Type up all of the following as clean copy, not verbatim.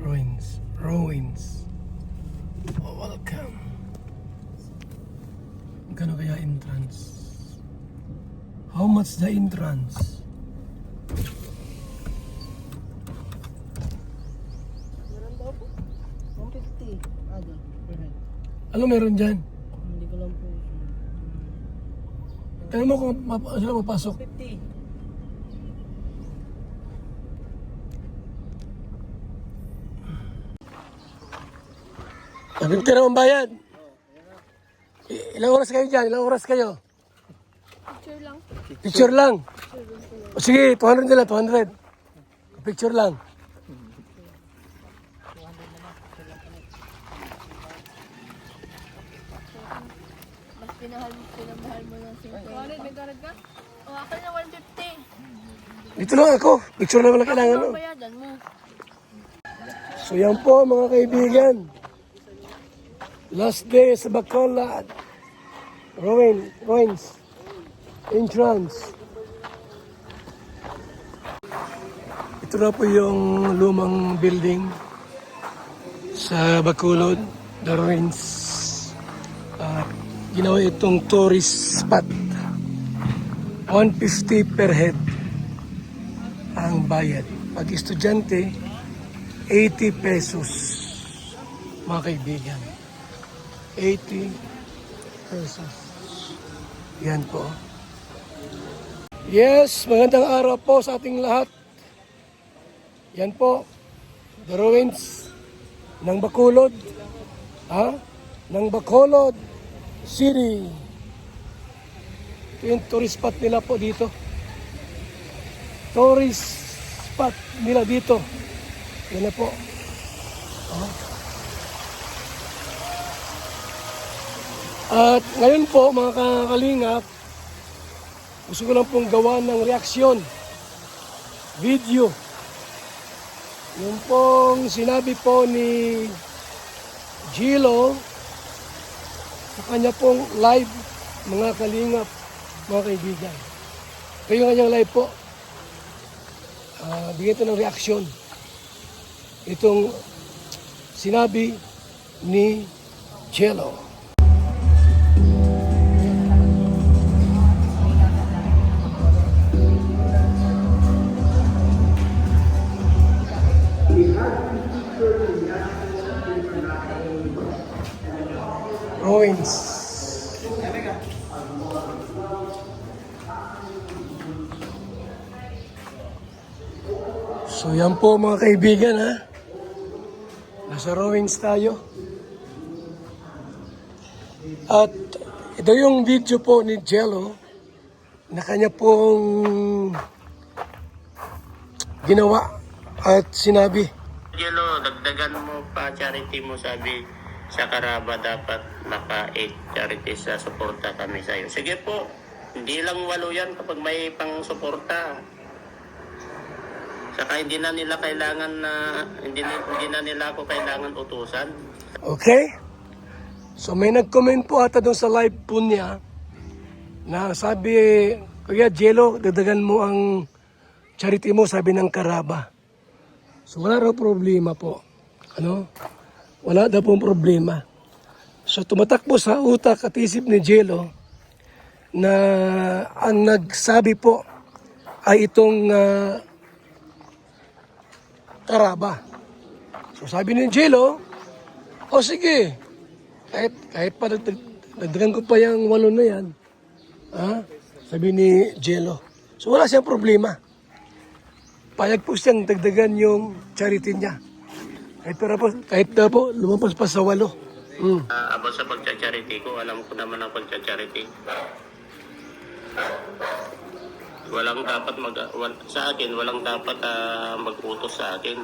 Ruins. Oh, welcome. Magkano kaya entrance? How much the entrance? Meron daw po? 150. Per head. Ano meron dyan? Hindi ko lang po. Tignan mo kung sila mapasok. 50. Ang tira mong bayad. Ilang oras kayo dyan? Ilang oras kayo? Picture lang. Picture lang. O sige, 200 nila, 200. Picture lang. Mas pinamahal mo ng 50. May garag ka? O, akin na 150. Dito lang ako. Picture lang lang kailangan. Ano No? bayadan mo? So yan po mga kaibigan. Last day sa Bacolod. Ruins. Entrance. Ito na po yung lumang building sa Bacolod, the ruins. Ginawa itong tourist spot. 150 per head ang bayad. Pag estudyante, 80 pesos. Mga kaibigan. 80 pesos. Yan po. Yes, magandang araw po sa ating lahat. Yan po, the ruins ng Bacolod. Ng Bacolod City. Ito yung tourist spot nila po dito. Tourist spot nila dito. Yan na po. At ngayon po mga kakalingap, gusto ko lang pong gawa ng reaksyon, video. Yung pong sinabi po ni Gilo sa kanya pong live, mga kalingap, mga kaibigan. Ito yung kanyang live po. Bigyan ito ng reaksyon. Itong sinabi ni Gilo. Ruins. So yan po mga kaibigan ha. Nasa ruins tayo. At ito yung video po ni Jello na kanya pong ginawa at sinabi. Jello, dagdagan mo pa charity mo, sabi sa Karaba dapat maka-8 charities sa suporta kami sa iyo. Sige po, hindi lang 8 yan kapag may pang suporta. Saka hindi na nila kailangan na hindi na nila ako kailangan utusan. Okay? So may nag-comment po ata doon sa live po niya na sabi, Kuya Jello, dagdagan mo ang charity mo, sabi ng Karaba. So wala raw problema po. Wala daw pong problema. So tumatakbo sa utak at isip ni Jello na ang nagsabi po ay itong Karaba. So sabi ni Jello, o sige, kahit pa dagdagan ko pa yung 8 na yan. Sabi ni Jello. So wala siyang problema. Payag po siyang dagdagan yung charity niya. Kahit po, lumampas pa sa 8. About sa pagcha-charity ko, alam ko naman ang pagcha-charity. Walang dapat sa akin, walang dapat mag-utos sa akin.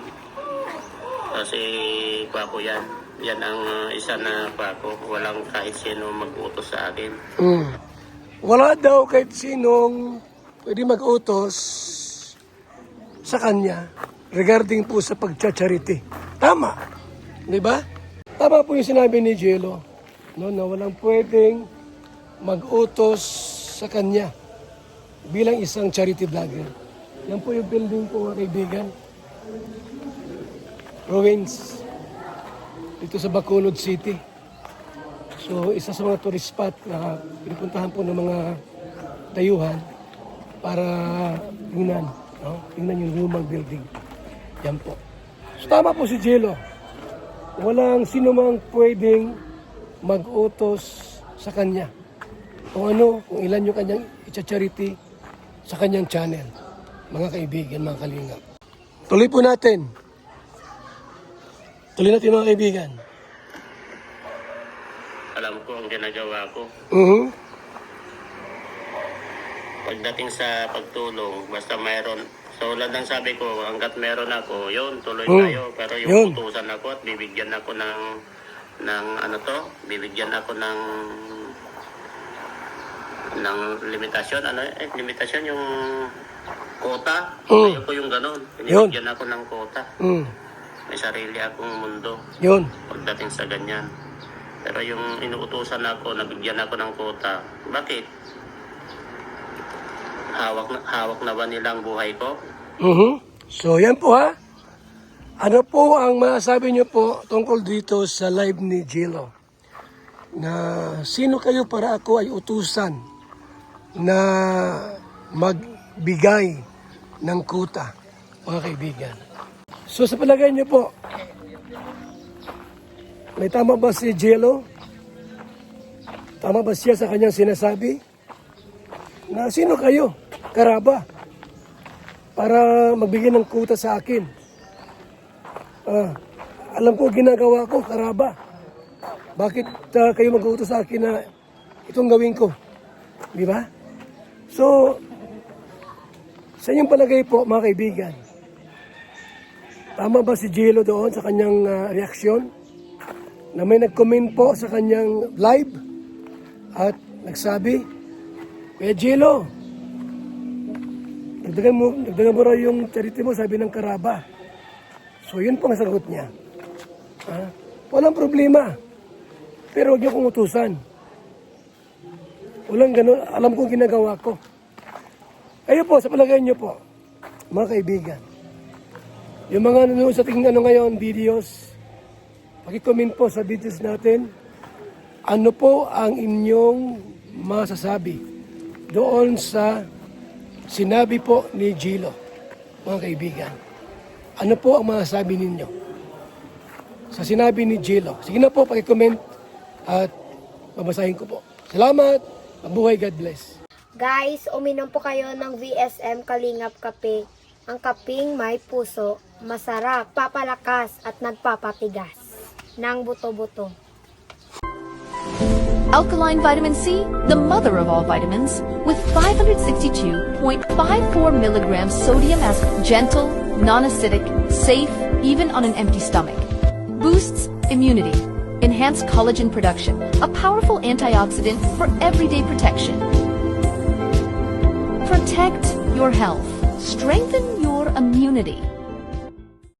Kasi pako yan. Yan ang isa na pako. Walang kahit sino mag-utos sa akin. Wala daw kahit sinong pwede mag-utos sa kanya regarding po sa pagcha-charity. Tama. Di ba? Tama po yung sinabi ni Jello. No, na walang pwedeng mag-utos sa kanya bilang isang charity vlogger. Yan po yung building po mga kaibigan. Ruins dito sa Bacolod City. So, isa sa mga tourist spot na pinupuntahan po ng mga dayuhan para tingnan, no? Tingnan yung lumang building. Yan po. So, tama po si Jello. Walang sino mang pwedeng mag-utos sa kanya. Kung ilan yung kanyang i-charity sa kanyang channel. Mga kaibigan, mga kalingap. Tuloy po natin. Tuloy natin mga kaibigan. Alam ko ang ginagawa ko. Pagdating sa pagtulong, basta mayroon. So, tulad ng sabi ko, hanggat meron ako, yun, tuloy tayo. Pero yung utusan ako at bibigyan ako bibigyan ako ng limitasyon. Limitasyon yung kota. Ayoko yung ganon. Binibigyan ako ng kota. May sarili akong mundo. Yun. Pagdating sa ganyan. Pero yung inuutusan ako, nabigyan ako ng kota. Bakit? Hawak na ba nilang buhay ko? So yan po ha. Ano po ang masasabi niyo po tungkol dito sa live ni Jello? Na sino kayo para ako ay utusan na magbigay ng kuta, mga kaibigan? So sa palagay niyo po, may tama ba si Jello? Tama ba siya sa kanyang sinasabi? Na sino kayo, karaba, para magbigay ng kuta sa akin? Alam ko ginagawa ko, karaba. Bakit kayo mag-uutos sa akin na itong gawin ko? Di ba? So, sa inyong palagay po, mga kaibigan, tama ba si Jello doon sa kanyang reaksyon? Na may nag-comment po sa kanyang live at nagsabi, Kuya Jello, dagdagan mo raw yung charity mo, sabi ng karaba. So yun po ang sagot niya. Walang problema. Pero huwag niyo kong utusan. Walang ganun. Alam kong ginagawa ko. Kayo po, sa palagay niyo po, mga kaibigan, yung mga nanonood sa ngayon, videos, paki-comment po sa videos natin, ano po ang inyong masasabi doon sa sinabi po ni Jello, mga kaibigan. Ano po ang masasabi ninyo sa sinabi ni Jello? Sige na po, paki-comment at babasahin ko po. Salamat, mabuhay, God bless. Guys, uminom po kayo ng VSM Kalingap Kape. Ang kaping may puso, masarap, papalakas at nagpapatigas ng buto-buto. Alkaline vitamin C, the mother of all vitamins, with 562.54 milligrams sodium as gentle, non-acidic, safe, even on an empty stomach. Boosts immunity, enhanced collagen production, a powerful antioxidant for everyday protection. Protect your health. Strengthen your immunity.